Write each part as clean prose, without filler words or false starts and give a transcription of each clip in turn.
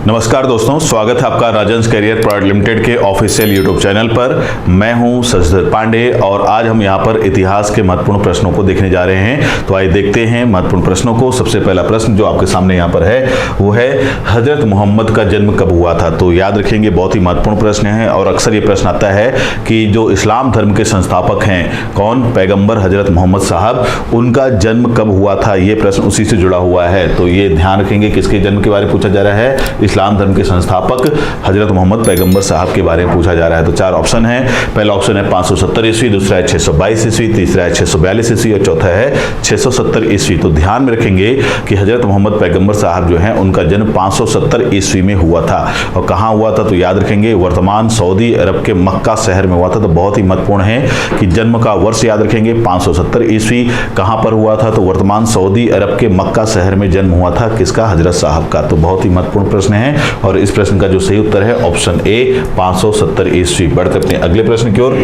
नमस्कार दोस्तों, स्वागत है आपका राजंस कैरियर प्राइवेट लिमिटेड के ऑफिशियल यूट्यूब चैनल पर। मैं हूं शशिधर पांडे और आज हम यहां पर इतिहास के महत्वपूर्ण प्रश्नों को देखने जा रहे हैं। तो आइए देखते हैं महत्वपूर्ण प्रश्नों को। सबसे पहला प्रश्न जो आपके सामने यहां पर है वो है हजरत मोहम्मद का जन्म कब हुआ था। तो याद रखेंगे, बहुत ही महत्वपूर्ण प्रश्न है और अक्सर ये प्रश्न आता है कि जो इस्लाम धर्म के संस्थापक हैं कौन, पैगंबर हजरत मोहम्मद साहब, उनका जन्म कब हुआ था। ये प्रश्न उसी से जुड़ा हुआ है। तो ये ध्यान रखेंगे किसके जन्म के बारे में पूछा जा रहा है, इस्लाम धर्म के संस्थापक हजरत मोहम्मद पैगंबर साहब के बारे में पूछा जा रहा है। तो चार ऑप्शन है। पहला ऑप्शन है 570 ईस्वी, दूसरा है 622 ईस्वी, तीसरा है 642 ईस्वी और चौथा है 670 ईस्वी। तो ध्यान में रखेंगे कि हजरत मोहम्मद पैगंबर साहब जो हैं उनका जन्म 570 ईस्वी में हुआ था। और कहाँ हुआ था तो याद रखेंगे वर्तमान सऊदी अरब के मक्का शहर में हुआ था। तो बहुत ही महत्वपूर्ण है कि जन्म का वर्ष याद रखेंगे 570 ईस्वी। कहाँ पर हुआ था तो वर्तमान सऊदी अरब के मक्का शहर में जन्म हुआ था किसका, हजरत साहब का। तो बहुत ही महत्वपूर्ण प्रश्न है और इस प्रश्न का जो सही उत्तर है ऑप्शन ए 570 ईस्वी। बढ़ते अपने अगले प्रश्न की ओर।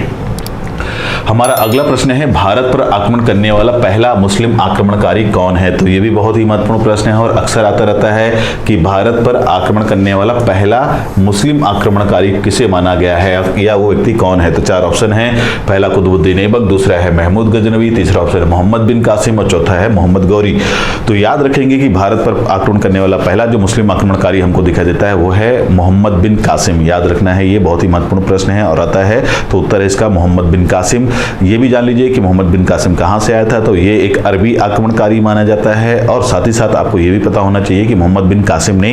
हमारा अगला प्रश्न है भारत पर आक्रमण करने वाला पहला मुस्लिम आक्रमणकारी कौन है। तो ये भी बहुत ही महत्वपूर्ण प्रश्न है और अक्सर आता रहता है कि भारत पर आक्रमण करने वाला पहला मुस्लिम आक्रमणकारी किसे माना गया है या वो व्यक्ति कौन है। तो चार ऑप्शन है। पहला कुतुबुद्दीन ऐबक, दूसरा है महमूद गजनवी, तीसरा ऑप्शन है मोहम्मद बिन कासिम और चौथा है मोहम्मद गौरी। तो याद रखेंगे कि भारत पर आक्रमण करने वाला पहला जो मुस्लिम आक्रमणकारी हमको दिखाई देता है वो है मोहम्मद बिन कासिम। याद रखना है, ये बहुत ही महत्वपूर्ण प्रश्न है और आता है तो उत्तर है इसका मोहम्मद बिन कासिम। ये भी जान लीजिए कि मोहम्मद बिन कासिम कहां से आया था। तो ये एक अरबी आक्रमणकारी माना जाता है और साथ ही साथ आपको ये भी पता होना चाहिए कि मोहम्मद बिन कासिम ने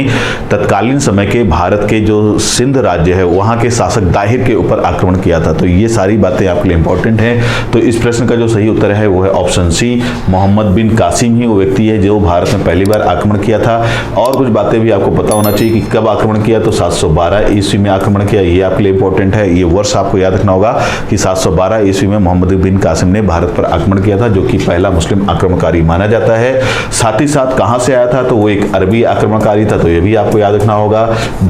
तत्कालीन समय के भारत के जो सिंध राज्य है वहां के शासक दाहिर के ऊपर आक्रमण किया था। तो ये सारी बातें आपके लिए इंपॉर्टेंट है। तो इस प्रश्न का जो सही उत्तर है वो है ऑप्शन सी, मोहम्मद बिन कासिम ही वो व्यक्ति है जो भारत में पहली बार आक्रमण किया था। और कुछ बातें भी आपको पता होना चाहिए कि कब आक्रमण किया, तो 712 ईस्वी में आक्रमण किया। ये आपके लिए इंपॉर्टेंट है। ये वर्ष आपको याद रखना होगा कि 712 ईस्वी में मोहम्मद बिन कासिम ने भारत पर आक्रमण किया था, जो कि पहला मुस्लिम आक्रमणकारी माना जाता है। साथ ही साथ कहां से आया था तो वो एक अरबी आक्रमणकारी था। तो ये भी आपको याद रखना होगा।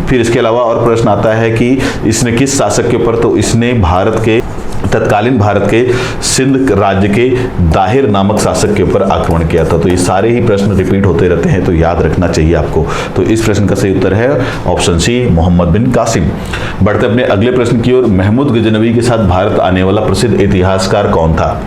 फिर इसके अलावा और प्रश्न आता है कि इसने किस शासक के ऊपर, तो इसने तत्कालीन भारत के सिंध राज्य के दाहिर नामक शासक के ऊपर आक्रमण किया था। तो ये सारे ही प्रश्न रिपीट होते रहते हैं, तो याद रखना चाहिए आपको। तो इस प्रश्न का सही उत्तर है ऑप्शन सी, मोहम्मद बिन कासिम। बढ़ते अपने अगले प्रश्न की ओर। महमूद गजनवी के साथ भारत आने वाला प्रसिद्ध इतिहासकार कौन था।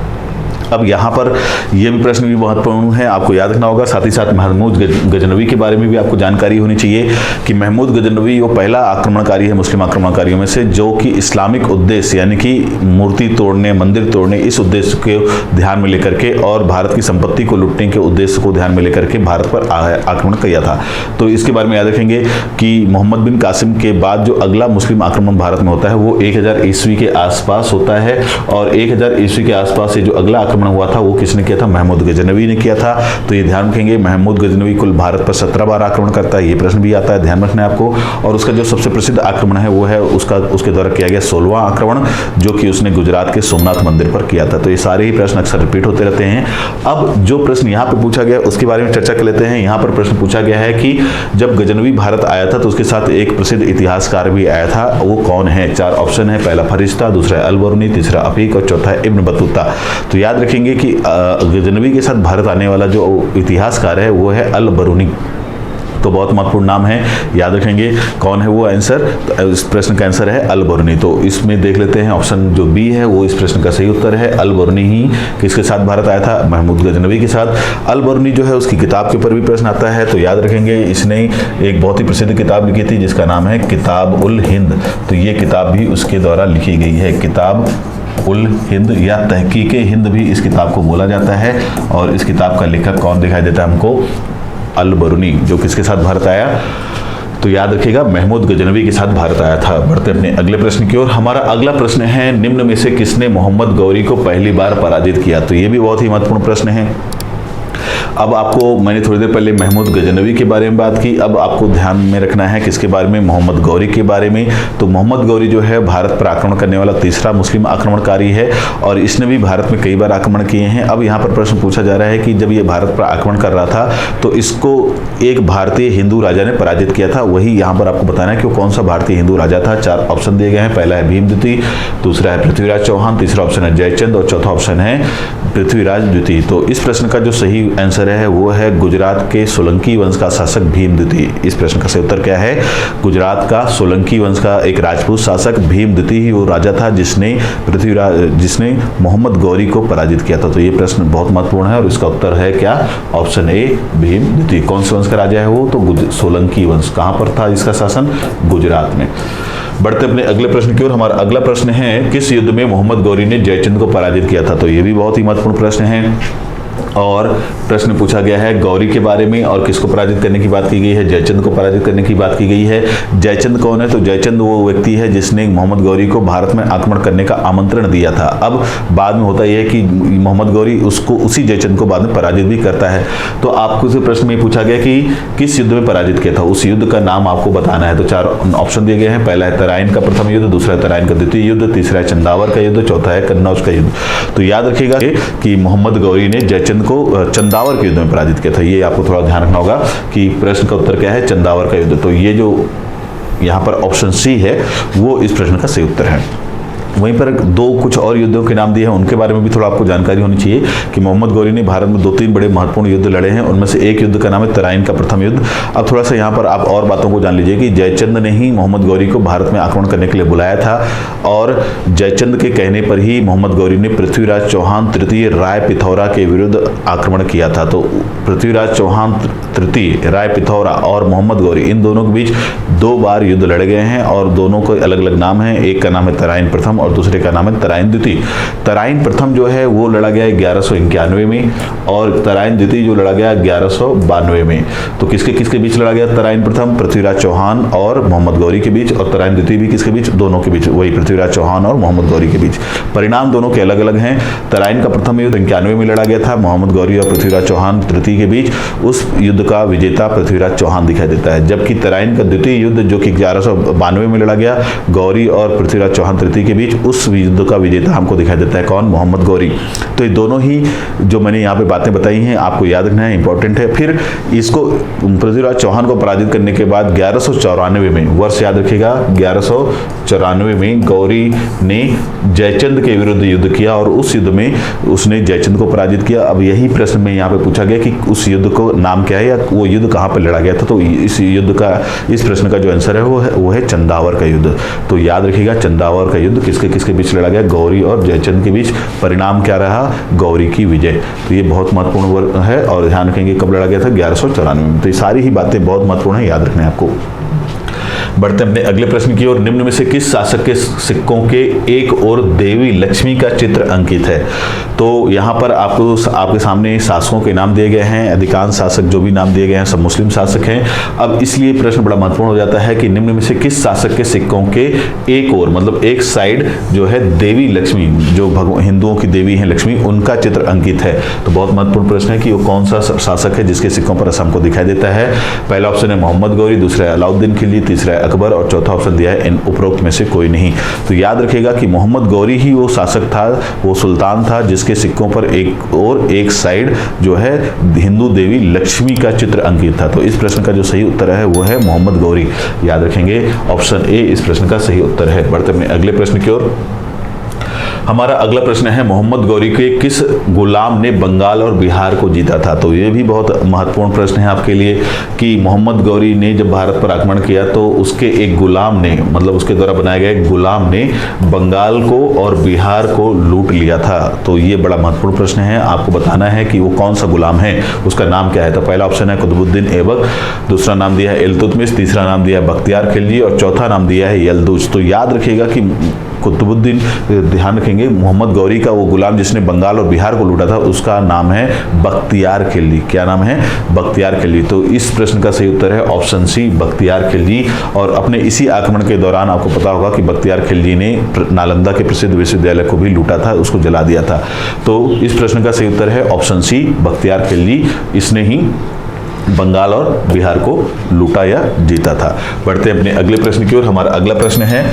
अब यहाँ पर यह भी प्रश्न भी महत्वपूर्ण है, आपको याद रखना होगा। साथ ही साथ महमूद गजनवी के बारे में भी आपको जानकारी होनी चाहिए कि महमूद गजनवी वो पहला आक्रमणकारी है मुस्लिम आक्रमणकारियों में से जो कि इस्लामिक उद्देश्य यानी कि मूर्ति तोड़ने, मंदिर तोड़ने, इस उद्देश्य को ध्यान में लेकर के और भारत की संपत्ति को लूटने के उद्देश्य को ध्यान में लेकर के भारत पर आक्रमण किया था। तो इसके बारे में याद रखेंगे कि मोहम्मद बिन कासिम के बाद जो अगला मुस्लिम आक्रमण भारत में होता है वो 1000 ईस्वी के आसपास होता है। और 1000 ईस्वी के आसपास से जो अगला हुआ था वो किसने किया था, महमूद गजनवी ने किया था। तो ये ध्यान रखेंगे महमूद गजनवी कुल भारत पर 17 बार आक्रमण करता है। ये प्रश्न भी आता है, ध्यान रखना है आपको। और उसका जो सबसे प्रसिद्ध आक्रमण है वो है उसके द्वारा किया गया 16वां आक्रमण, जो कि उसने गुजरात के सोमनाथ मंदिर पर किया था। तो ये सारे ही प्रश्न अक्सर रिपीट होते रहते हैं। अब जो प्रश्न यहाँ पे पूछा गया उसके बारे में चर्चा कर लेते हैं। यहाँ पर प्रश्न पूछा गया है कि जब गजनवी भारत आया था तो उसके साथ एक प्रसिद्ध इतिहासकार भी आया था, वो कौन है। चार ऑप्शन है। पहला फरिश्ता, दूसरा अल बरूनी, तीसरा अफीक और चौथा है इब्न बतूता। तो याद रखेंगे कि गजनवी के साथ भारत आने वाला जो इतिहासकार है वो है अल बरूनी। तो बहुत महत्वपूर्ण नाम है, याद रखेंगे कौन है वो आंसर। तो इस प्रश्न का आंसर है अल बरूनी। तो इसमें देख लेते हैं ऑप्शन जो बी है वो इस प्रश्न का सही उत्तर है। अल बरूनी ही किसके साथ भारत आया था, महमूद गजनवी के साथ। अल बरूनी जो है उसकी किताब के ऊपर भी प्रश्न आता है। तो याद रखेंगे इसने एक बहुत ही प्रसिद्ध किताब लिखी थी जिसका नाम है किताब उल हिंद। तो ये किताब भी उसके द्वारा लिखी गई है, किताब उल हिंद या तहकीके हिंद भी इस किताब को बोला जाता है। और इस किताब का लेखक कौन दिखाई देता है हमको, अल बरूनी, जो किसके साथ भारत आया तो याद रखिएगा महमूद गजनवी के साथ भारत आया था। बढ़ते अपने अगले प्रश्न की ओर। हमारा अगला प्रश्न है निम्न में से किसने मोहम्मद गौरी को पहली बार पराजित किया। तो ये भी बहुत ही महत्वपूर्ण प्रश्न है। अब आपको मैंने थोड़ी देर पहले महमूद गजनवी के बारे में बात की, अब आपको ध्यान में रखना है किसके बारे में, मोहम्मद गौरी के बारे में। तो मोहम्मद गौरी जो है भारत पर आक्रमण करने वाला तीसरा मुस्लिम आक्रमणकारी है और इसने भी भारत में कई बार आक्रमण किए हैं। अब यहाँ पर प्रश्न पूछा जा रहा है कि जब ये भारत पर आक्रमण कर रहा था तो इसको एक भारतीय हिंदू राजा ने पराजित किया था। वही यहाँ पर आपको बताना है कि वो कौन सा भारतीय हिंदू राजा था। चार ऑप्शन दिए गए हैं। पहला है भीम द्वितीय, दूसरा है पृथ्वीराज चौहान, तीसरा ऑप्शन है जयचंद और चौथा ऑप्शन है पृथ्वीराज द्वितीय। तो इस प्रश्न का जो सही आंसर उत्तर है वो है गुजरात के सोलंकी वंश का शासक भीम द्वितीय। इस प्रश्न का सही उत्तर क्या है? गुजरात का सोलंकी वंश का एक राजपूत शासक भीम द्वितीय ही वो राजा था जिसने मोहम्मद गौरी को पराजित किया था। तो ये प्रश्न बहुत महत्वपूर्ण है और इसका उत्तर है क्या? ऑप्शन ए भीम द्वितीय। कौन से वंश का राजा है वो? तो सोलंकी वंश। कहां पर था इसका शासन? गुजरात में। बढ़ते अपने अगले प्रश्न की ओर। हमारा अगला प्रश्न है किस युद्ध में मोहम्मद गौरी ने जयचंद को पराजित किया था? तो ये भी बहुत ही महत्वपूर्ण प्रश्न है और प्रश्न पूछा गया है गौरी के बारे में और किसको पराजित करने की बात की गई है? जयचंद को पराजित करने की बात की गई है। जयचंद कौन है? तो जयचंद वो व्यक्ति है जिसने मोहम्मद गौरी को भारत में आक्रमण करने का आमंत्रण दिया था। अब बाद में होता यह है कि मोहम्मद गौरी उसी जयचंद को बाद में पराजित भी करता है। तो आपको इस प्रश्न में पूछा गया कि किस युद्ध में पराजित किया था, उस युद्ध का नाम आपको बताना है। तो 4 ऑप्शन दिए गए हैं। पहला है तराइन का प्रथम युद्ध, दूसरा है तराइन का द्वितीय युद्ध, तीसरा है चंदावर का युद्ध, चौथा है कन्नौज का युद्ध। तो याद रखिएगा कि मोहम्मद गौरी ने जयचंद को चंदावर के युद्ध में पराजित किया था। ये आपको थोड़ा ध्यान रखना होगा कि प्रश्न का उत्तर क्या है? चंदावर का युद्ध। तो ये जो यहाँ पर ऑप्शन सी है वो इस प्रश्न का सही उत्तर है। वहीं पर कुछ और युद्धों के नाम दिए हैं, उनके बारे में भी थोड़ा आपको जानकारी होनी चाहिए कि मोहम्मद गौरी ने भारत में 2-3 बड़े महत्वपूर्ण युद्ध लड़े हैं। उनमें से एक युद्ध का नाम है तराइन का प्रथम युद्ध। अब थोड़ा सा यहाँ पर आप और बातों को जान लीजिए कि जयचंद ने ही मोहम्मद गौरी को भारत में आक्रमण करने के लिए बुलाया था और जयचंद के कहने पर ही मोहम्मद गौरी ने पृथ्वीराज चौहान तृतीय राय पिथौरा के विरुद्ध आक्रमण किया था। तो पृथ्वीराज चौहान तृतीय राय पिथौरा और मोहम्मद गौरी इन दोनों के बीच 2 बार युद्ध लड़े गए हैं और दोनों को अलग अलग नाम है। एक का नाम है तराइन प्रथम और दूसरे का नाम है तराइन द्वितीय। तराइन प्रथम जो है वो लड़ा गया 1191 में और तराइन द्वितीय जो लड़ा गया 1192 में। तो किसके किसके बीच लड़ा गया? तराइन प्रथम पृथ्वीराज चौहान और मोहम्मद गौरी के बीच और तराइन द्वितीय भी किसके बीच? दोनों के बीच, वही पृथ्वीराज चौहान और मोहम्मद गौरी के बीच। परिणाम दोनों के अलग अलग हैं। तराइन का प्रथम युद्ध 91 में लड़ा गया था मोहम्मद गौरी और पृथ्वीराज चौहान तृतीय के बीच। उस युद्ध का विजेता पृथ्वीराज चौहान दिखाई देता है, जबकि तराइन का द्वितीय युद्ध जो कि 1192 में लड़ा गया गौरी और पृथ्वीराज चौहान तृतीय के बीच, उस युद्ध का विजेता हमको दिखाई देता है कौन? मोहम्मद गौरी। तो ये दोनों ही जो मैंने यहाँ पे बातें बताई हैं आपको याद रखना है, इंपॉर्टेंट है। फिर इसको पृथ्वीराज चौहान को पराजित करने के बाद 1194 में, वर्ष याद रखिएगा, 1194 में गौरी ने जयचंद के विरुद्ध युद्ध किया और उस युद्ध में उसने जयचंद को पराजित किया। अब यही प्रश्न में यहाँ पे पूछा गया कि उस युद्ध को नाम क्या है या वो युद्ध कहाँ पर लड़ा गया था। तो इस प्रश्न का जो आंसर है वो है चंदावर का युद्ध। तो याद रखिएगा चंदावर का युद्ध किसके बीच लड़ा गया? गौरी और जयचंद के बीच। परिणाम क्या रहा? गौरी की विजय। तो ये बहुत महत्वपूर्ण है और ध्यान रखेंगे कब लड़ा गया था? 1194 में। तो ये सारी ही बातें बहुत महत्वपूर्ण है, याद रखना है आपको। बढ़ते अपने अगले प्रश्न की ओर। निम्न में से किस शासक के सिक्कों के एक ओर देवी लक्ष्मी का चित्र अंकित है? तो यहाँ पर आपके सामने शासकों के नाम दिए गए हैं। अधिकांश शासक जो भी नाम दिए गए हैं सब मुस्लिम शासक हैं। अब इसलिए प्रश्न बड़ा महत्वपूर्ण हो जाता है कि निम्न में से किस शासक के सिक्कों के एक ओर, मतलब एक साइड जो है देवी लक्ष्मी, जो हिंदुओं की देवी है लक्ष्मी, उनका चित्र अंकित है। तो बहुत महत्वपूर्ण प्रश्न है कि वो कौन सा शासक है जिसके सिक्कों पर हमको दिखाई देता है। पहला ऑप्शन है मोहम्मद गौरी, दूसरा है अलाउद्दीन खिलजी, तीसरा है अकबर और चौथा ऑप्शन दिया है इन उपरोक्त में से कोई नहीं। तो याद रखिएगा कि मोहम्मद गौरी ही वो शासक था, वो सुल्तान था जिसके सिक्कों पर एक साइड जो है हिंदू देवी लक्ष्मी का चित्र अंकित था। तो इस प्रश्न का जो सही उत्तर है वो है मोहम्मद गौरी। याद रखेंगे ऑप्शन ए इस प्रश्न का सही उत्तर है। बढ़ते अपने अगले प्रश्न की ओर। हमारा अगला प्रश्न है मोहम्मद गौरी के किस गुलाम ने बंगाल और बिहार को जीता था? तो ये भी बहुत महत्वपूर्ण प्रश्न है आपके लिए कि मोहम्मद गौरी ने जब भारत पर आक्रमण किया तो उसके एक गुलाम ने, मतलब उसके द्वारा बनाए गए गुलाम ने बंगाल को और बिहार को लूट लिया था। तो ये बड़ा महत्वपूर्ण प्रश्न है, आपको बताना है कि वो कौन सा गुलाम है, उसका नाम क्या है। तो पहला ऑप्शन है कुतुबुद्दीन ऐबक, दूसरा नाम दिया है इल्तुतमिश, तीसरा नाम दिया है बख्तियार खिलजी और चौथा नाम दिया है यल्दुज। तो याद रखिएगा कि कुतुबुद्दीन, ध्यान रखेंगे मोहम्मद गौरी का वो गुलाम जिसने बंगाल और बिहार को लूटा था उसका नाम है बख्तियार खिलजी। क्या नाम है? बख्तियार खिलजी। तो इस प्रश्न का सही उत्तर है ऑप्शन सी बख्तियार खिलजी। और अपने इसी आक्रमण के दौरान आपको पता होगा कि बख्तियार खिलजी ने नालंदा के प्रसिद्ध विश्वविद्यालय को भी लूटा था, उसको जला दिया था। तो इस प्रश्न का सही उत्तर है ऑप्शन सी बख्तियार खिलजी। इसने ही बंगाल और बिहार को लूटा या जीता था। बढ़ते अपने अगले प्रश्न की ओर। हमारा अगला प्रश्न है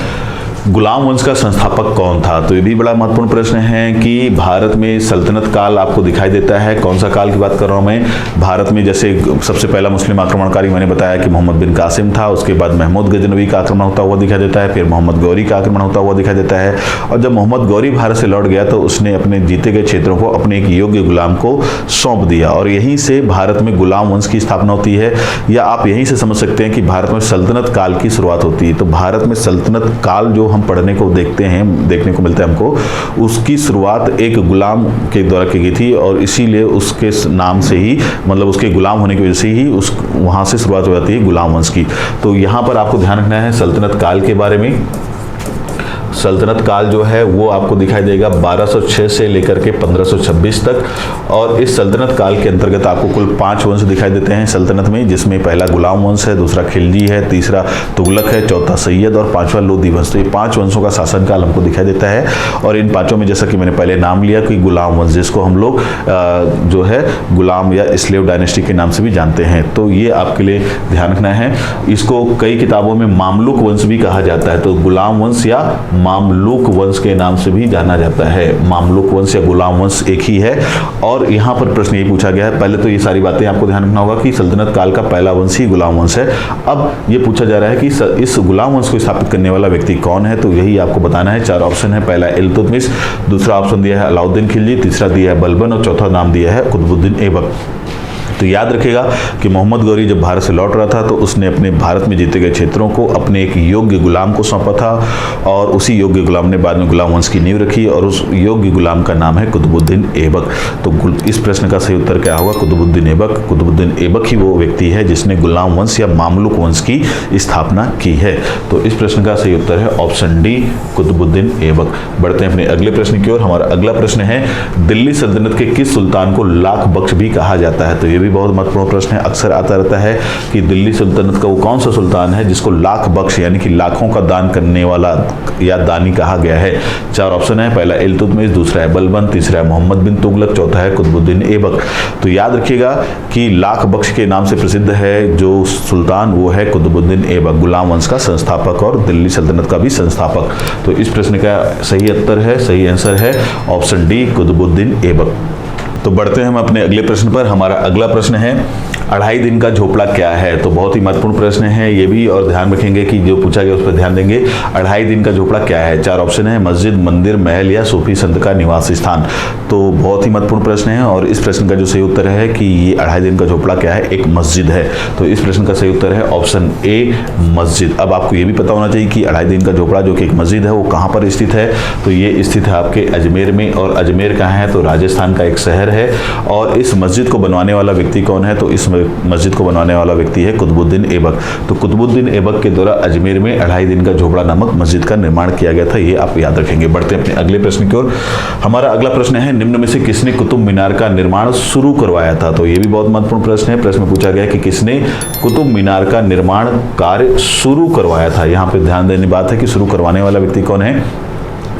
गुलाम वंश का संस्थापक कौन था? तो ये भी बड़ा महत्वपूर्ण प्रश्न है कि भारत में सल्तनत काल आपको दिखाई देता है। कौन सा काल की बात कर रहा हूँ मैं? भारत में जैसे सबसे पहला मुस्लिम आक्रमणकारी मैंने बताया कि मोहम्मद बिन कासिम था, उसके बाद महमूद गजनवी का आक्रमण होता हुआ दिखाई देता है, फिर मोहम्मद गौरी का आक्रमण होता हुआ दिखाई देता है। और जब मोहम्मद गौरी भारत से लौट गया तो उसने अपने जीते गए क्षेत्रों को अपने एक योग्य गुलाम को सौंप दिया और यहीं से भारत में गुलाम वंश की स्थापना होती है। या आप यहीं से समझ सकते हैं कि भारत में सल्तनत काल की शुरुआत होती है। तो भारत में सल्तनत काल जो हम पढ़ने को देखने को मिलता है हमको, उसकी शुरुआत एक गुलाम के द्वारा की गई थी और इसीलिए उसके नाम से ही, मतलब उसके गुलाम होने की वजह से ही वहां से शुरुआत हो जाती है गुलाम वंश की। तो यहाँ पर आपको ध्यान रखना है सल्तनत काल के बारे में। सल्तनत काल जो है वो आपको दिखाई देगा 1206 से लेकर के 1526 तक। और इस सल्तनत काल के अंतर्गत आपको कुल 5 वंश दिखाई देते हैं सल्तनत में, जिसमें पहला गुलाम वंश है, दूसरा खिलजी है, तीसरा तुगलक है, चौथा सैयद और पांचवा लोधी वंश। तो ये 5 वंशों का शासनकाल हमको दिखाई देता है। और इन 5 में जैसा कि मैंने पहले नाम लिया कि गुलाम वंश, जिसको हम लोग जो है गुलाम या स्लेव डायनेस्टी के नाम से भी जानते हैं। तो ये आपके लिए ध्यान रखना है। इसको कई किताबों में मामलुक वंश भी कहा जाता है। तो गुलाम वंश या मामलुक वंश के नाम से भी जाना जाता है। मामलुक वंश या गुलाम वंश एक ही है। और यहाँ पर प्रश्न ये पूछा गया है, पहले तो ये सारी बातें आपको ध्यान रखना होगा कि सल्तनत काल का पहला वंश ही गुलाम वंश है। अब ये पूछा जा रहा है कि इस गुलाम वंश को स्थापित करने वाला व्यक्ति कौन है? तो यही आपको बताना है। 4 ऑप्शन है। पहला इल्तुतमिश, दूसरा ऑप्शन दिया है अलाउद्दीन खिलजी, तीसरा दिया है बलबन और चौथा नाम दिया है कुतुबुद्दीन ऐबक। तो याद रखिएगा कि मोहम्मद गौरी जब भारत से लौट रहा था तो उसने अपने भारत में जीते गए क्षेत्रों को अपने एक योग्य गुलाम को सौंपा था और उसी योग्य गुलाम ने बाद में गुलाम वंश की नींव रखी और उस योग्य गुलाम का नाम है कुतुबुद्दीन ऐबक। तो इस प्रश्न का सही उत्तर क्या होगा? कुतुबुद्दीन ऐबक। कुतुबुद्दीन ऐबक ही वो व्यक्ति है जिसने गुलाम वंश या मामलुक वंश की स्थापना की है। तो इस प्रश्न का सही उत्तर है ऑप्शन डी, कुतुबुद्दीन ऐबक। बढ़ते हैं अपने अगले प्रश्न की ओर। हमारा अगला प्रश्न है, दिल्ली सल्तनत के किस सुल्तान को लाख बख्श भी कहा जाता है? तो ये भी बहुत महत्वपूर्ण प्रश्न है। अक्सर आता रहता है कि दिल्ली सल्तनत का वो कौन सा सुल्तान है जिसको लाख बख्श यानी कि लाखों का दान करने वाला या दानी कहा गया है? 4 ऑप्शन है। पहला इल्तुतमिश, दूसरा है बलबन, तीसरा है मोहम्मद बिन तुगलक, चौथा है कुतुबुद्दीन ऐबक। तो याद रखिएगा कि लाख बख्श के नाम से प्रसिद्ध है जो सुल्तान, वो है कुतुबुद्दीन ऐबक, गुलाम वंश का संस्थापक और दिल्ली सल्तनत का भी संस्थापक। तो इस प्रश्न का सही उत्तर है, सही आंसर है ऑप्शन डी, कुतुबुद्दीन ऐबक। तो बढ़ते हैं हम अपने अगले प्रश्न पर। हमारा अगला प्रश्न है, 2.5 दिन का झोपड़ा क्या है? तो बहुत ही महत्वपूर्ण प्रश्न है ये भी, और ध्यान रखेंगे कि जो पूछा गया उस पर ध्यान देंगे। 2.5 दिन का झोपड़ा क्या है? 4 ऑप्शन है। मस्जिद, मंदिर, महल या सूफी संत का निवास स्थान। तो बहुत ही महत्वपूर्ण प्रश्न है और इस प्रश्न का जो सही उत्तर है कि ये 2.5 दिन का झोपड़ा क्या है? एक मस्जिद है। तो इस प्रश्न का सही उत्तर है ऑप्शन ए, मस्जिद। अब आपको ये भी पता होना चाहिए कि 2.5 दिन का झोपड़ा जो कि एक मस्जिद है वो कहाँ पर स्थित है? तो ये स्थित है आपके अजमेर में। और अजमेर कहाँ है? तो राजस्थान का एक शहर है। और इस मस्जिद को बनवाने वाला व्यक्ति कौन है? तो इस मस्जिद को बनवाने वाला व्यक्ति है कुतुबुद्दीन ऐबक। तो कुतुबुद्दीन ऐबक के द्वारा अजमेर में 2.5 दिन का झोपड़ा नामक मस्जिद का निर्माण किया गया था। ये आप याद रखेंगे। बढ़ते हैं अपने अगले प्रश्न की ओर। हमारा अगला प्रश्न है, निम्न में से किसने कुतुब मीनार का निर्माण शुरू करवाया था? तो ये भी बहुत महत्वपूर्ण प्रश्न है। प्रश्न पूछा गया कि किसने कुतुब मीनार का निर्माण कार्य शुरू करवाया था। यहाँ पे ध्यान देने बात है कि शुरू करवाने वाला व्यक्ति कौन है,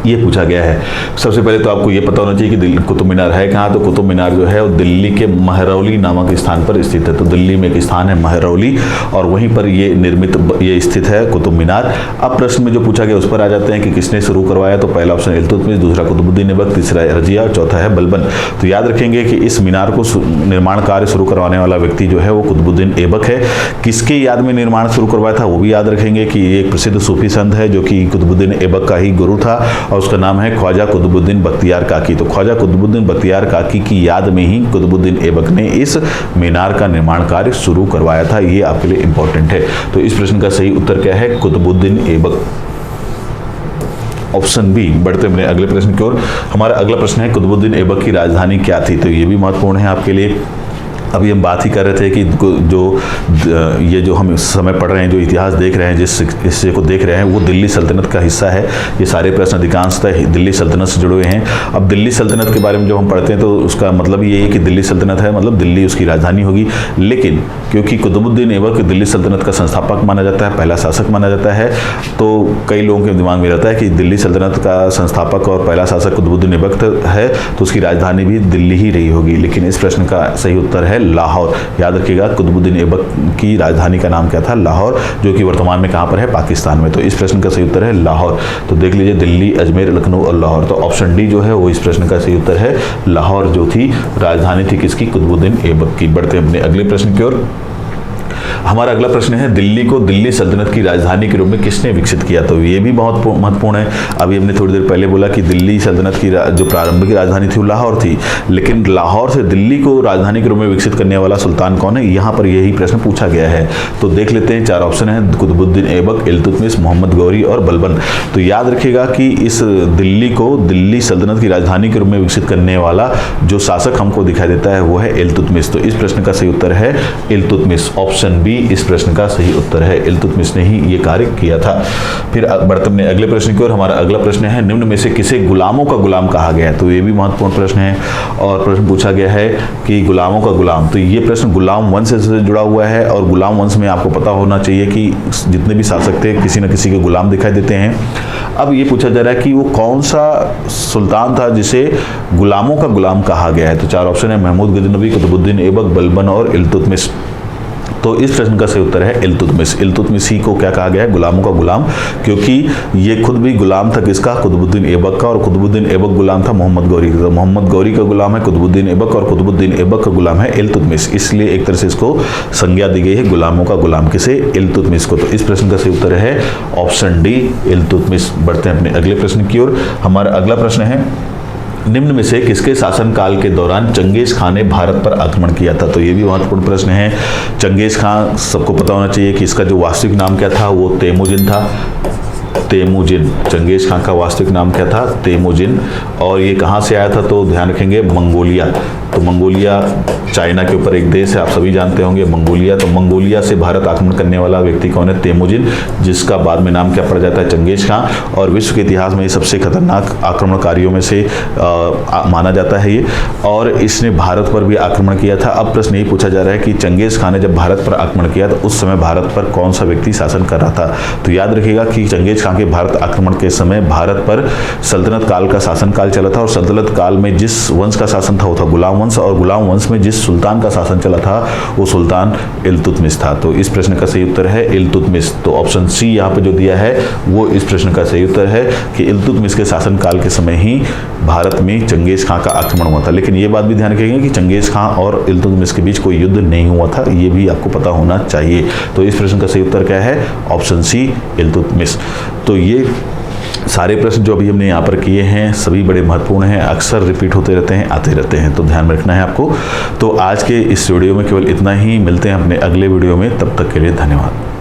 ये पूछा गया है। सबसे पहले तो आपको ये पता होना चाहिए कि कुतुब मीनार है कहाँ। तो कुतुब मीनार जो है वो दिल्ली के महरौली नामक स्थान पर स्थित है। तो दिल्ली में एक स्थान है महरौली और वहीं पर ये स्थित है कुतुब मीनार। अब प्रश्न में जो पूछा गया उस पर आ जाते हैं कि किसने शुरू करवाया। तो पहला ऑप्शन इल्तुतमिश, दूसरा कुतुबुद्दीन ऐबक, तीसरा रजिया और चौथा है बलबन। तो याद रखेंगे कि इस मीनार को निर्माण कार्य शुरू करवाने वाला व्यक्ति जो है वो कुतुबुद्दीन ऐबक है। किसके याद में निर्माण शुरू करवाया था वो भी याद रखेंगे कि ये एक प्रसिद्ध सूफी संत है जो कि कुतुबुद्दीन ऐबक का ही गुरु था और उसका नाम है ख्वाजा कुतुबुद्दीन बख्तियार काकी। तो ख्वाजा कुतुबुद्दीन बख्तियार काकी की याद में ही कुतुबुद्दीन ऐबक ने इस मीनार का निर्माण कार्य शुरू करवाया था। ये आपके लिए इंपॉर्टेंट है। तो इस प्रश्न का सही उत्तर क्या है? Qutbuddin Aibak, option B. बढ़ते अपने अगले प्रश्न की ओर। हमारा अगला प्रश्न है, कुतुबुद्दीन ऐबक की राजधानी क्या थी? तो ये भी महत्वपूर्ण है आपके लिए। अभी हम बात ही कर रहे थे कि ये जो हम इस समय पढ़ रहे हैं, जो इतिहास देख रहे हैं, जिस हिस्से को देख रहे हैं वो दिल्ली सल्तनत का हिस्सा है। ये सारे प्रश्न अधिकांशतः दिल्ली सल्तनत से जुड़े हुए हैं। अब दिल्ली सल्तनत के बारे में जब हम पढ़ते हैं तो उसका मतलब ये है कि दिल्ली सल्तनत है, मतलब दिल्ली उसकी राजधानी होगी। लेकिन क्योंकि कुतुबुद्दीन ऐबक दिल्ली सल्तनत का संस्थापक माना जाता है, पहला शासक माना जाता है, तो कई लोगों के दिमाग में रहता है कि दिल्ली सल्तनत का संस्थापक और पहला शासक कुतुबुद्दीन ऐबक है तो उसकी राजधानी भी दिल्ली ही रही होगी। लेकिन इस प्रश्न का सही उत्तर है लाहौर। याद रखिएगा कुतुबुद्दीन ऐबक की राजधानी का नाम क्या था? लाहौर, जो कि वर्तमान में कहाँ पर है? पाकिस्तान में। तो इस प्रश्न का सही उत्तर है लाहौर। तो देख लीजिए दिल्ली, अजमेर, लखनऊ और लाहौर। तो ऑप्शन डी जो है वो इस प्रश्न का सही उत्तर है। लाहौर जो थी राजधानी थी किसकी? कुतुबुद्दीन ऐबक की। बढ़ते हैं अपने अगले प्रश्न की ओर। हमारा अगला प्रश्न है दिल्ली को दिल्ली सल्तनत की राजधानी के रूप में किसने विकसित किया? तो ये भी बहुत महत्वपूर्ण है। अभी हमने थोड़ी देर पहले बोला कि दिल्ली सल्तनत की जो प्रारंभिक राजधानी थी वो लाहौर थी, लेकिन लाहौर से दिल्ली को राजधानी के रूप में विकसित करने वाला सुल्तान कौन है? यहाँ पर यही प्रश्न पूछा गया है। तो देख लेते हैं, 4 ऑप्शन है, कुतुबुद्दीन ऐबक, इल्तुतमिश, मोहम्मद गौरी और बलबन। तो याद रखिएगा कि इस दिल्ली को दिल्ली सल्तनत की राजधानी के रूप में विकसित करने वाला जो शासक हमको दिखाई देता है वो है इल्तुतमिश। तो इस प्रश्न का सही उत्तर है इल्तुतमिश। ऑप्शन बी इस प्रश्न का सही उत्तर है। इल्तुतमिश ने ही ये कार्य किया था। फिर बढ़ते हैं अगले प्रश्न की ओर। हमारा अगला प्रश्न है निम्न में से किसे गुलामों का गुलाम कहा गया है? तो ये भी महत्वपूर्ण प्रश्न है और प्रश्न पूछा गया है कि गुलामों का गुलाम। तो ये प्रश्न गुलाम वंश से जुड़ा हुआ है और गुलाम वंश में आपको पता होना चाहिए कि जितने भी शासक थे किसी न किसी के गुलाम दिखाई देते हैं। अब ये पूछा जा रहा है कि वो कौन सा सुल्तान था जिसे गुलामों का गुलाम कहा गया है? तो 4 ऑप्शन है, महमूद गजनवी, कुतुबुद्दीन ऐबक, बलबन और इल्तुतमिश। तो इस प्रश्न का सही उत्तर है इल्तुतमिश। इल्तुतमिश ही को क्या कहा गया है? गुलामों का गुलाम, क्योंकि ये खुद भी गुलाम था किसका? कुतुबुद्दीन ऐबक का। और कुतुबुद्दीन ऐबक गुलाम था मोहम्मद गौरी का। मोहम्मद गौरी का गुलाम है कुतुबुद्दीन ऐबक और कुतुबुद्दीन ऐबक का गुलाम है इल्तुतमिश। इसलिए एक तरह से इसको संज्ञा दी गई है गुलामों का गुलाम किसे? इल्तुतमिश को। तो इस प्रश्न का सही उत्तर है ऑप्शन डी इल्तुतमिश। बढ़ते हैं अपने अगले प्रश्न की ओर। हमारा अगला प्रश्न है निम्न में से किसके शासनकाल के दौरान चंगेज खान ने भारत पर आक्रमण किया था? तो ये भी महत्वपूर्ण प्रश्न है। चंगेज खान सबको पता होना चाहिए कि इसका जो वास्तविक नाम क्या था? वो तेमुजिन था। तेमुजिन, चंगेज खान का वास्तविक नाम क्या था? तेमुजिन। और ये कहाँ से आया था? तो ध्यान रखेंगे मंगोलिया। तो मंगोलिया चाइना के ऊपर एक देश है, आप सभी जानते होंगे मंगोलिया। तो मंगोलिया से भारत आक्रमण करने वाला व्यक्ति कौन है? तेमुजिन, जिसका बाद में नाम क्या पड़ जाता है? Genghis Khan. और विश्व के इतिहास में ये सबसे खतरनाक आक्रमणकारियों में से माना जाता है ये। और इसने भारत पर भी आक्रमण किया था। अब प्रश्न यही पूछा जा रहा है कि चंगेज खान ने जब भारत पर आक्रमण किया तो उस समय भारत पर कौन सा व्यक्ति शासन कर रहा था? तो याद रखिएगा कि चंगेज खान के भारत आक्रमण के समय भारत पर सल्तनत काल का शासनकाल चला था और सल्तनत काल में जिस वंश का शासन था वो था गुलाम वंश, और गुलाम वंश में जिस सुल्तान का शासन चला था वो सुल्तान इल्तुतमिश था। तो इस प्रश्न का सही उत्तर है इल्तुतमिश। तो ऑप्शन सी यहाँ पे जो दिया है वो इस प्रश्न का सही उत्तर है कि इल्तुतमिश के शासनकाल के समय ही भारत में चंगेज खान का आक्रमण हुआ था। लेकिन ये बात भी ध्यान रखिएगा कि चंगेज खान और इल्तुतमिश के बीच कोई युद्ध नहीं हुआ था, ये भी आपको पता होना चाहिए। तो इस प्रश्न का सही उत्तर क्या है? Option C Iltutmish. तो ये सारे प्रश्न जो अभी हमने यहाँ पर किए हैं सभी बड़े महत्वपूर्ण हैं, अक्सर रिपीट होते रहते हैं, आते रहते हैं, तो ध्यान में रखना है आपको। तो आज के इस वीडियो में केवल इतना ही। मिलते हैं अपने अगले वीडियो में, तब तक के लिए धन्यवाद।